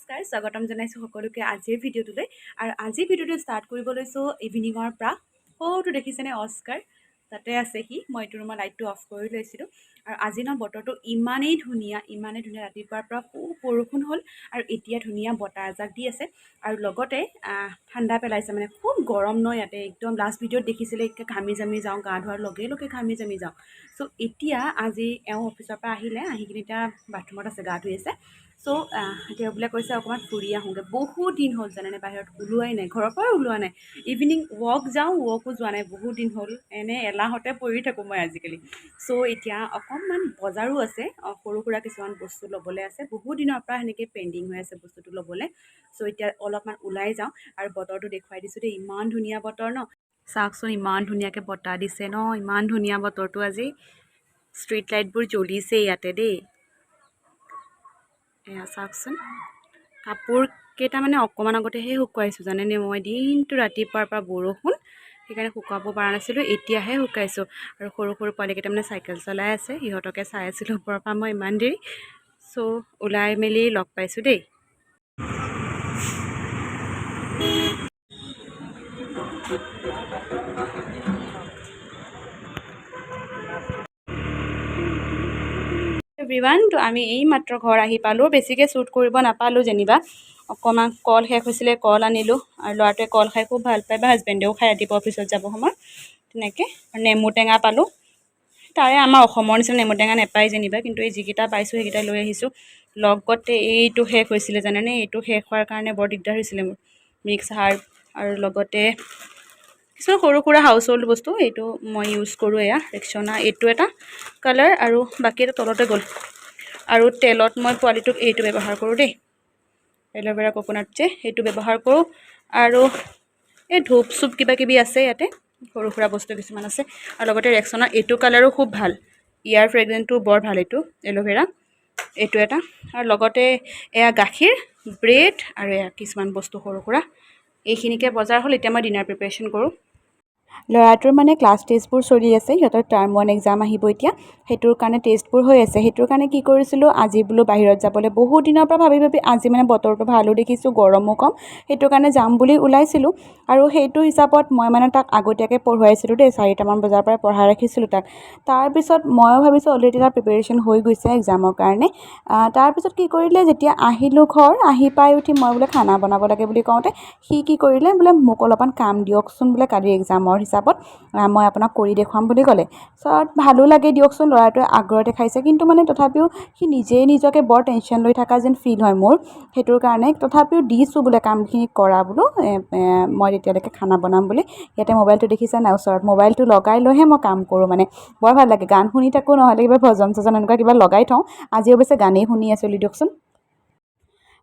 নমস্কাৰ স্বাগতম জনাইছোঁ সকলোকে আজিৰ ভিডিঅ'টোলৈ আৰু আজিৰ ভিডিঅ'টো ষ্টাৰ্ট কৰিব লৈছোঁ ইভিনিঙৰ পৰা সৰুটো দেখিছেনে অস্কাৰ তাতে আছে সি মই এইটো ৰুমৰ লাইটটো অফ কৰি লৈছিলোঁ আৰু আজি ন বতৰটো ইমানেই ধুনীয়া ৰাতিপুৱাৰ পৰা খুব বৰষুণ হ'ল আৰু এতিয়া ধুনীয়া বতাহ এজাক দি আছে আৰু লগতে ঠাণ্ডা পেলাইছে মানে খুব গৰম ন ইয়াতে একদম লাষ্ট ভিডিঅ'ত দেখিছিলে ঘামি জামি যাওঁ গা ধোৱাৰ লগে লগে ঘামি জামি যাওঁ চ' এতিয়া আজি এওঁ অফিচৰ পৰা আহিলে আহি কিনে এতিয়া বাথৰুমত আছে গা ধুই আছে চ' এতিয়া বোলে কৈছে অকণমান ফুৰি আহোঁগৈ বহুত দিন হ'ল জানেনে বাহিৰত ওলোৱাই নাই ঘৰৰ পৰাই ওলোৱা নাই ইভিনিং ৱক যাওঁ ৱকো যোৱা নাই বহুত দিন হ'ল এনে এলাহতে পৰি থাকোঁ মই আজিকালি চ' এতিয়া অকণমান বজাৰো আছে সৰু সুৰা কিছুমান বস্তু ল'বলৈ আছে বহুত দিনৰ পৰা সেনেকৈ পেণ্ডিং হৈ আছে বস্তুটো ল'বলৈ চ' এতিয়া অলপমান ওলাই যাওঁ আৰু বতৰটো দেখুৱাই দিছোঁ দেই ইমান ধুনীয়া বতৰ ন চাওকচোন ইমান ধুনীয়াকৈ বতাহ দিছে ন ইমান ধুনীয়া বতৰটো আজি ষ্ট্ৰীট লাইটবোৰ জ্বলিছে ইয়াতে দেই এয়া চাওকচোন কাপোৰ কেইটা মানে অকণমান আগতেহে শুকুৱাইছোঁ জানেনে মই দিনটো ৰাতিপুৱাৰ পৰা বৰষুণ সেইকাৰণে শুকুৱাব পৰা নাছিলোঁ এতিয়াহে শুকাইছোঁ আৰু সৰু সৰু পোৱালিকেইটা মানে চাইকেল চলাই আছে সিহঁতকে চাই আছিলোঁ ওপৰৰ পৰা মই ইমান দেৰি চ' ওলাই মেলি লগ পাইছোঁ দেই এভৰিৱান তো আমি এই মাত্ৰ ঘৰ আহি পালোঁ বেছিকৈ শ্বুট কৰিব নাপালোঁ যেনিবা অকণমান কল শেষ হৈছিলে কল আনিলোঁ আৰু ল'ৰাটোৱে কল খাই খুব ভাল পায় বা হাজবেণ্ডেও খাই ৰাতিপুৱা অফিচত যাব সময়ত তেনেকৈ আৰু নেমু টেঙা পালোঁ তাৰে আমাৰ অসমৰ নিচিনা নেমু টেঙা নাপায় যেনিবা কিন্তু এই যিকেইটা পাইছোঁ সেইকেইটা লৈ আহিছোঁ লগতে এইটো শেষ হৈছিলে জানেনে এইটো শেষ হোৱাৰ কাৰণে বৰ দিগদাৰ হৈছিলে মোৰ মিক্স হাৰ্ব আৰু লগতে কিছুমান সৰু সুৰা হাউচ হোল্ড বস্তু এইটো মই ইউজ কৰোঁ এয়া ৰেক্সনা এইটো এটা কালাৰ আৰু বাকী এটা তলতে গ'ল আৰু তেলত মই পোৱালিটোক এইটো ব্যৱহাৰ কৰোঁ দেই এল'ভেৰা কোকোনাট যে সেইটো ব্যৱহাৰ কৰোঁ আৰু এই ধূপ চুপ কিবা কিবি আছে ইয়াতে সৰু সুৰা বস্তু কিছুমান আছে আৰু লগতে ৰেক্সনা এইটো কালাৰো খুব ভাল ইয়াৰ ফ্ৰেগ্ৰেঞ্চটো বৰ ভাল এইটো এল'ভেৰা এইটো এটা আৰু লগতে এয়া গাখীৰ ব্ৰেড আৰু এয়া কিছুমান বস্তু সৰু সুৰা এইখিনিকে বজাৰ হ'ল এতিয়া মই ডিনাৰ প্ৰিপাৰেশ্যন কৰোঁ ল'ৰাটোৰ মানে ক্লাছ টেষ্টবোৰ চলি আছে সিহঁতৰ টাৰ্ম 1 এক্সাম আহিব এতিয়া সেইটোৰ কাৰণে টেষ্টবোৰ হৈ আছে সেইটোৰ কাৰণে কি কৰিছিলোঁ আজি বোলো বাহিৰত যাবলৈ বহুত দিনৰ পৰা ভাবি আজি মানে বতৰটো ভালো দেখিছোঁ গৰমো কম সেইটো কাৰণে যাম বুলি ওলাইছিলোঁ আৰু সেইটো হিচাপত মই মানে তাক আগতীয়াকৈ পঢ়ুৱাইছিলোঁ দেই 4টামান বজাৰ পৰা পঢ়াই ৰাখিছিলোঁ তাক তাৰপিছত ময়ো ভাবিছোঁ অলৰেডি তাৰ প্ৰিপেৰেশ্যন হৈ গৈছে এক্সামৰ কাৰণে তাৰপিছত কি কৰিলে যেতিয়া আহিলোঁ ঘৰ আহি পাই উঠি মই বোলে খানা বনাব লাগে বুলি কওঁতে সি কি কৰিলে বোলে মোক অলপমান কাম দিয়কচোন বোলে কালি এক্সামৰ হিচাপত মই আপোনাক কৰি দেখুৱাম বুলি ক'লে চ' ভালো লাগে দিয়কচোন ল'ৰাটোৱে আগ্ৰহ দেখাইছে কিন্তু মানে তথাপিও সি নিজেই নিজকে বৰ টেনশ্যন লৈ থকা যেন ফিল হয় মোৰ সেইটোৰ কাৰণে তথাপিও দিছোঁ বোলে কামখিনি কৰা বোলো মই তেতিয়ালৈকে খানা বনাম বুলি ইয়াতে মোবাইলটো দেখিছে নাই ওচৰত মোবাইলটো লগাই লৈহে মই কাম কৰোঁ মানে বৰ ভাল লাগে গান শুনি থাকোঁ নহ'লে কিবা ভজন চজন এনেকুৱা কিবা লগাই থওঁ আজি অৱশ্যে গানেই শুনি আছিলোঁ দিয়কচোন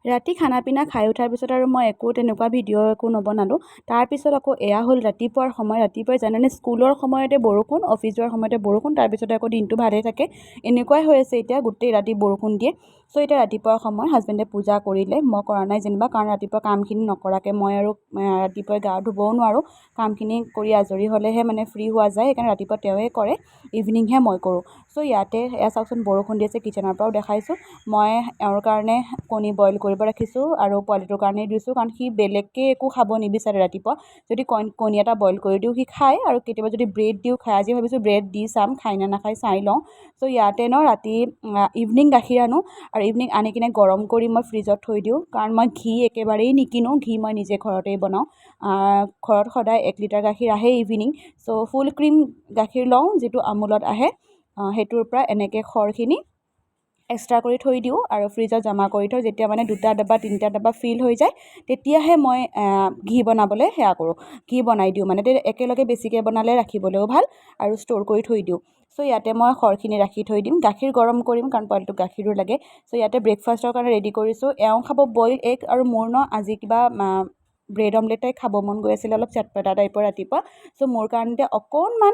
ৰাতি খানা পিনা খাই উঠাৰ পিছত আৰু মই একো তেনেকুৱা ভিডিঅ' একো নবনালোঁ তাৰপিছত আকৌ এয়া হ'ল ৰাতিপুৱাৰ সময় ৰাতিপুৱাই জানেনে স্কুলৰ সময়তে বৰষুণ অফিচ যোৱাৰ সময়তে বৰষুণ তাৰপিছতে আকৌ দিনটো ভালেই থাকে এনেকুৱাই হৈ আছে এতিয়া গোটেই ৰাতি বৰষুণ দিয়ে চ' এতিয়া ৰাতিপুৱাৰ সময় হাজবেণ্ডে পূজা কৰিলে মই কৰা নাই যেনিবা কাৰণ ৰাতিপুৱা কামখিনি নকৰাকৈ মই আৰু ৰাতিপুৱাই গা ধুবও নোৱাৰোঁ কামখিনি কৰি আজৰি হ'লেহে মানে ফ্ৰী হোৱা যায় সেইকাৰণে ৰাতিপুৱা তেওঁৱে কৰে ইভিনিংহে মই কৰোঁ চ' ইয়াতে এয়া চাওকচোন বৰষুণ দি আছে কিটচেনৰ পৰাও দেখাইছোঁ মই এওঁৰ কাৰণে কণী বইল কৰিব ৰাখিছোঁ আৰু পোৱালিটোৰ কাৰণেই দিছোঁ কাৰণ সি বেলেগকৈ একো খাব নিবিচাৰে ৰাতিপুৱা যদি কণী এটা বইল কৰি দিওঁ সি খায় আৰু কেতিয়াবা যদি ব্ৰেড দিওঁ খায় আজি ভাবিছোঁ ব্ৰেড দি চাম খাই নে নাখায় চাই লওঁ চ' ইয়াতে ন ৰাতি ইভিনিং গাখীৰ আনো আৰু ইভিনিং আনি কিনে গৰম কৰি মই ফ্ৰিজত থৈ দিওঁ কাৰণ মই ঘি একেবাৰেই নিকিনো ঘি মই নিজে ঘৰতেই বনাওঁ ঘৰত সদায় 1 লিটাৰ গাখীৰ আহে ইভিনিং চ' ফুল ক্ৰীম গাখীৰ লওঁ যিটো আমুলত আহে সেইটোৰ পৰা এনেকৈ খৰখিনি এক্সট্ৰা কৰি থৈ দিওঁ আৰু ফ্ৰিজত জমা কৰি থওঁ যেতিয়া মানে 2টা ডাব্বা 3টা ডাব্বা ফিল হৈ যায় তেতিয়াহে মই ঘি বনাবলৈ সেয়া কৰোঁ ঘি বনাই দিওঁ মানে একেলগে বেছিকৈ বনালে ৰাখিবলৈও ভাল আৰু ষ্ট'ৰ কৰি থৈ দিওঁ চ' ইয়াতে মই খৰখিনি ৰাখি থৈ দিম গাখীৰ গৰম কৰিম কাৰণ পোৱালিটোক গাখীৰো লাগে চ' ইয়াতে ব্ৰেকফাষ্টৰ কাৰণে ৰেডি কৰিছোঁ এওঁ খাব বইল এগ আৰু মোৰ ন আজি কিবা ব্ৰেড অমলেটেই খাব মন গৈ আছিলে অলপ চটপটা টাইপৰ ৰাতিপুৱা চ' মোৰ কাৰণে অকণমান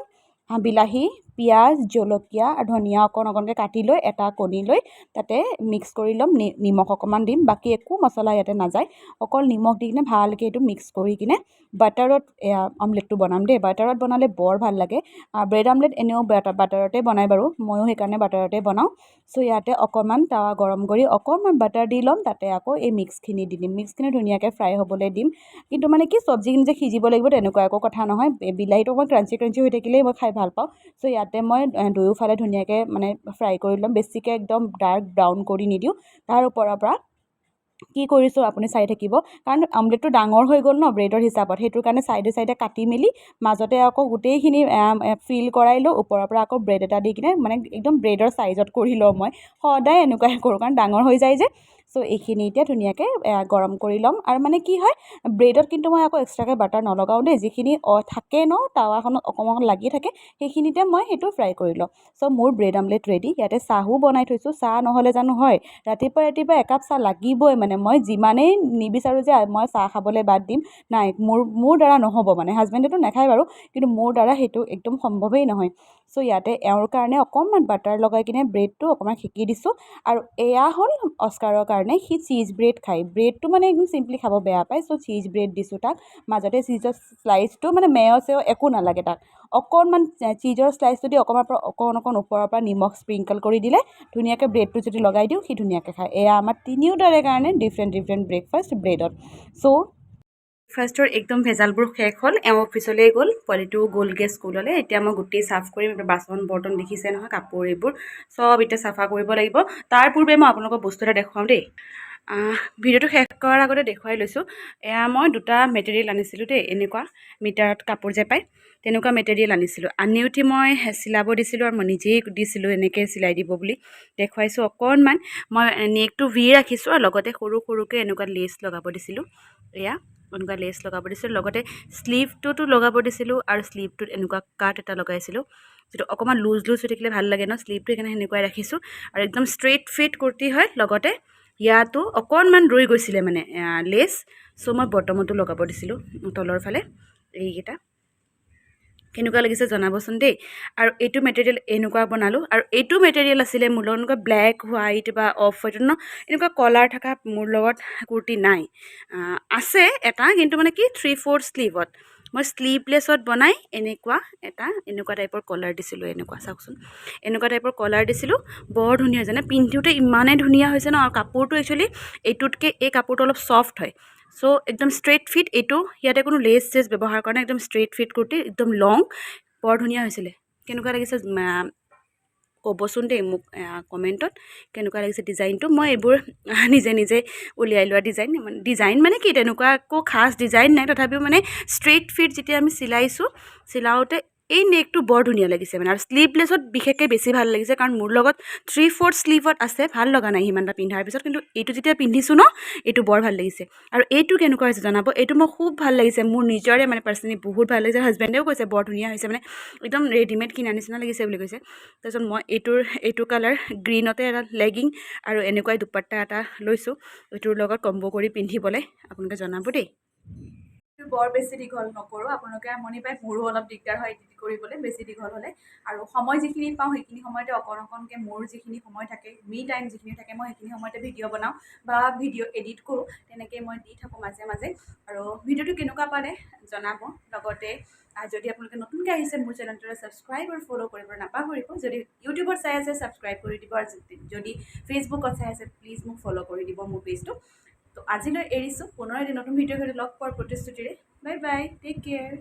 বিলাহী, পিঁয়াজ, জলকীয়া আৰু ধনিয়া অকণকৈ কাটি লৈ এটা কণী লৈ তাতে মিক্স কৰি ল'ম, নিমখ অকণমান দিম, বাকী একো মছলা ইয়াতে নাযায়, অকল নিমখ দি কিনে ভালকৈ এইটো মিক্স কৰি কিনে বাটাৰত অমলেটটো বনাম দেই। বাটাৰত বনালে বৰ ভাল লাগে। ব্ৰেড আমলেট এনেও বাটাৰতে বনাই বাৰু, ময়ো সেইকাৰণে বাটাৰতে বনাওঁ। চ' ইয়াতে অকণমান টাৱা গৰম কৰি অকণমান বাটাৰ দি ল'ম, তাতে আকৌ এই মিক্সখিনি দি দিম, মিক্সখিনি ধুনীয়াকৈ ফ্ৰাই হ'বলৈ দিম। কিন্তু মানে কি চব্জিখিনি যে সিজিব লাগিব তেনেকুৱা একো কথা নহয়, বিলাহীটো অকণমান ক্ৰাঞ্চি ক্ৰাঞ্চি হৈ থাকিলেই মই খাই ভাল পাওঁ। চ' ইয়াতে মই দুয়োফালে ধুনীয়াকৈ মানে ফ্ৰাই কৰি ল'ম, বেছিকৈ একদম ডাৰ্ক ব্ৰাউন কৰি নিদিওঁ। তাৰ ওপৰৰ পৰা কি কৰিছোঁ আপুনি চাই থাকিব, কাৰণ আমলেটটো ডাঙৰ হৈ গ'ল ন ব্ৰেডৰ হিচাপত, সেইটোৰ কাৰণে চাইডে চাইডে কাটি মেলি মাজতে আকৌ গোটেইখিনি ফিল কৰাই লওঁ, ওপৰৰ পৰা আকৌ ব্ৰেড এটা দি কিনে মানে একদম ব্ৰেডৰ চাইজত কৰি লওঁ। মই সদায় এনেকুৱাই কৰোঁ কাৰণ ডাঙৰ হৈ যায় যে। চ' এইখিনি এতিয়া ধুনীয়াকৈ গৰম কৰি ল'ম। আৰু মানে কি হয়, ব্ৰেডত কিন্তু মই আকৌ এক্সট্ৰাকৈ বাটাৰ নলগাওঁ দেই, যিখিনি থাকে ন টাৱাখনত অকণমান লাগি থাকে সেইখিনিতে মই সেইটো ফ্ৰাই কৰি লওঁ। চ' মোৰ ব্ৰেড আমলেট ৰেডি। ইয়াতে চাহো বনাই থৈছোঁ, চাহ নহ'লে জানো হয়, ৰাতিপুৱা ৰাতিপুৱা একাপ চাহ লাগিবই। মানে মই যিমানেই নিবিচাৰোঁ যে মই চাহ খাবলৈ বাদ দিম, নাই, মোৰ দ্বাৰা নহ'ব। মানে হাজবেণ্ডেতো নাখায় বাৰু, কিন্তু মোৰ দ্বাৰা সেইটো একদম সম্ভৱেই নহয়। চ' ইয়াতে এওঁৰ কাৰণে অকণমান বাটাৰ লগাই কিনে ব্ৰেডটো অকণমান সেকি দিছোঁ। আৰু এয়া হ'ল অস্কাৰৰ কাৰণে, সি চীজ ব্ৰেড খায়, ব্ৰেডটো মানে একদম চিম্পলি খাব বেয়া পায়। চ' চীজ ব্ৰেড দিছোঁ তাক, মাজতে চীজৰ স্লাইচটো মানে মেয় চেয় একো নালাগে তাক, অকণমান চীজৰ স্লাইচটো দি অকণ ওপৰৰ পৰা নিমখ স্প্ৰিংকল কৰি দিলে ধুনীয়াকৈ ব্ৰেডটো যদি লগাই দিওঁ সি ধুনীয়াকৈ খায়। এয়া আমাৰ তিনিওটাৰে কাৰণে ডিফাৰেণ্ট ব্ৰেকফাষ্ট ব্ৰেডত। চ' ব্ৰেকফাষ্টৰ একদম ভেজালবোৰ শেষ হ'ল, এওঁ অফিচলৈ গ'ল, পোৱালিটোও গ'লগৈ স্কুললৈ। এতিয়া মই গোটেই চাফ কৰিম, বাচন বৰ্তন দেখিছে নহয়, কাপোৰ এইবোৰ চব এতিয়া চাফা কৰিব লাগিব। তাৰ পূৰ্বে মই আপোনালোকক বস্তু এটা দেখুৱাওঁ দেই। ভিডিঅ'টো শেষ কৰাৰ আগতে দেখুৱাই লৈছোঁ। এয়া মই দুটা মেটেৰিয়েল আনিছিলোঁ দেই, এনেকুৱা মিটাৰত কাপোৰ যে পায় তেনেকুৱা মেটেৰিয়েল আনিছিলোঁ। আনি উঠি মই চিলাব দিছিলোঁ, আৰু মই নিজেই দিছিলোঁ এনেকৈ চিলাই দিব বুলি দেখুৱাইছোঁ। অকণমান মই নেকটো ভি ৰাখিছোঁ, আৰু লগতে সৰু সৰুকৈ এনেকুৱা লেচ লগাব দিছিলোঁ। এয়া এনেকুৱা লেচ লগাব দিছিলোঁ, লগতে স্লিভটোতো লগাব দিছিলোঁ, আৰু স্লিভটোত এনেকুৱা কাট এটা লগাইছিলোঁ, যিটো অকণমান লুজ হৈ থাকিলে ভাল লাগে ন স্লিভটো, সেইকাৰণে সেনেকুৱাই ৰাখিছোঁ। আৰু একদম ষ্ট্ৰেইট ফিট কুৰ্তি হয়, লগতে ইয়াতো অকণমান ৰৈ গৈছিলে মানে লেচ, চ' মই বটমতো লগাব দিছিলোঁ তলৰ ফালে। এইকেইটা কেনেকুৱা লাগিছে জনাবচোন দেই। আৰু এইটো মেটেৰিয়েল এনেকুৱা বনালোঁ, আৰু এইটো মেটেৰিয়েল আছিলে মোৰ লগত এনেকুৱা ব্লেক হোৱাইট বা অফ হোৱাইট ন, এনেকুৱা কলাৰ থকা মোৰ লগত কুৰ্তি নাই। আছে এটা, কিন্তু মানে কি 3/4 স্লিভত, মই শ্লিভলেছত বনাই এনেকুৱা টাইপৰ কলাৰ দিছিলোঁ। এনেকুৱা চাওকচোন, এনেকুৱা টাইপৰ কলাৰ দিছিলোঁ, বৰ ধুনীয়া হৈছে, পিন্ধোতে ইমানেই ধুনীয়া হৈছে ন। আৰু কাপোৰটো একচুৱেলি এইটোতকৈ এই কাপোৰটো অলপ ছফ্ট হয়। চ' একদম ষ্ট্ৰেইট ফিট এইটো, ইয়াতে কোনো লেচ চেচ ব্যৱহাৰ কৰা নাই, একদম ষ্ট্ৰেইট ফিট কুৰ্তি, একদম লং, বৰ ধুনীয়া হৈছিলে। কেনেকুৱা লাগিছে ক'বচোন দেই মোক কমেণ্টত, কেনেকুৱা লাগিছে ডিজাইনটো। মই এইবোৰ নিজে উলিয়াই লোৱা ডিজাইন মানে কি, তেনেকুৱা একো খাছ ডিজাইন নাই, তথাপিও মানে ষ্ট্ৰেইট ফিট যেতিয়া আমি চিলাওঁতে এই নেকটো বৰ ধুনীয়া লাগিছে মানে। আৰু শ্লিভলেছত বিশেষকৈ বেছি ভাল লাগিছে, কাৰণ মোৰ লগত 3/4 স্লিভত আছে, ভাল লগা নাই সিমান এটা পিন্ধাৰ পিছত, কিন্তু এইটো যেতিয়া পিন্ধিছোঁ ন, এইটো বৰ ভাল লাগিছে। আৰু এইটো কেনেকুৱা হৈছে জনাব, এইটো মোৰ খুব ভাল লাগিছে, মোৰ নিজৰে মানে পাৰ্চনেলি বহুত ভাল লাগিছে। হাজবেণ্ডেও কৈছে বৰ ধুনীয়া হৈছে, মানে একদম ৰেডিমেড কিনা নিচিনা লাগিছে বুলি কৈছে। তাৰপিছত মই এইটো কালাৰ গ্ৰীণতে এটা লেগিং আৰু এনেকুৱাই দুপাট্টা এটা লৈছোঁ, এইটোৰ লগত কম্ব কৰি পিন্ধিবলৈ, আপোনালোকে জনাব দেই। বৰ বেছি দীঘল নকৰোঁ, আপোনালোকে আমনি পায়, মোৰো অলপ দিগদাৰ হয় এডিট কৰিবলৈ বেছি দীঘল হ'লে। আৰু সময় যিখিনি পাওঁ সেইখিনি সময়তে অকণকৈ মোৰ যিখিনি সময় থাকে, মি টাইম যিখিনি থাকে, মই সেইখিনি সময়তে ভিডিঅ' বনাওঁ বা ভিডিঅ' এডিট কৰোঁ, তেনেকৈ মই দি থাকোঁ মাজে মাজে। আৰু ভিডিঅ'টো কেনেকুৱা পালে জনাব। লগতে যদি আপোনালোকে নতুনকৈ আহিছে মোৰ চেনেলটোলৈ ছাবস্ক্ৰাইব আৰু ফ'ল' কৰিবলৈ নাপাহৰিব। যদি ইউটিউবত চাই আছে ছাবস্ক্ৰাইব কৰি দিব, আৰু যদি ফেচবুকত চাই আছে প্লিজ মোক ফ'ল' কৰি দিব মোৰ পেজটো। তো আজিলৈ এৰিছোঁ, পুনৰ এদিন নতুন ভিডিঅ'ৰ সৈতে লগ পোৱাৰ প্ৰতিশ্ৰুতিৰে। Bye bye, take care.